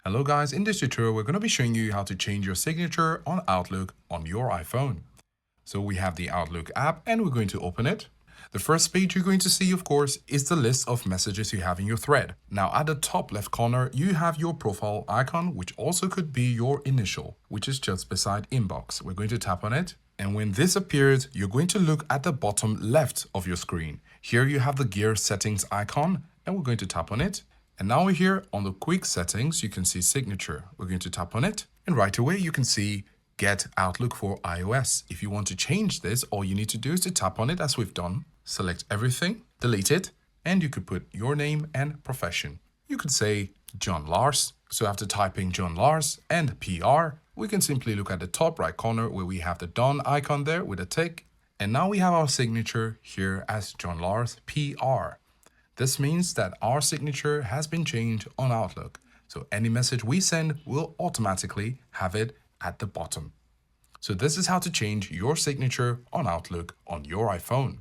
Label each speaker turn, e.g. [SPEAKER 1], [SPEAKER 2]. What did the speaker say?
[SPEAKER 1] Hello guys, in this tutorial we're going to be showing you how to change your signature on Outlook on your iPhone. So we have the Outlook app and we're going to open it. The first page you're going to see, of course, is the list of messages you have in your thread. Now at the top left corner, you have your profile icon, which also could be your initial, which is just beside inbox. We're going to tap on it. And when this appears, you're going to look at the bottom left of your screen. Here you have the gear settings icon and we're going to tap on it. And now we're here on the quick settings, you can see signature. We're going to tap on it and right away you can see get Outlook for iOS. If you want to change this, all you need to do is to tap on it as we've done. Select everything, delete it, and you could put your name and profession. You could say John Lars. So after typing John Lars and PR, we can simply look at the top right corner where we have the done icon there with a tick. And now we have our signature here as John Lars PR. This means that our signature has been changed on Outlook. So any message we send will automatically have it at the bottom. So this is how to change your signature on Outlook on your iPhone.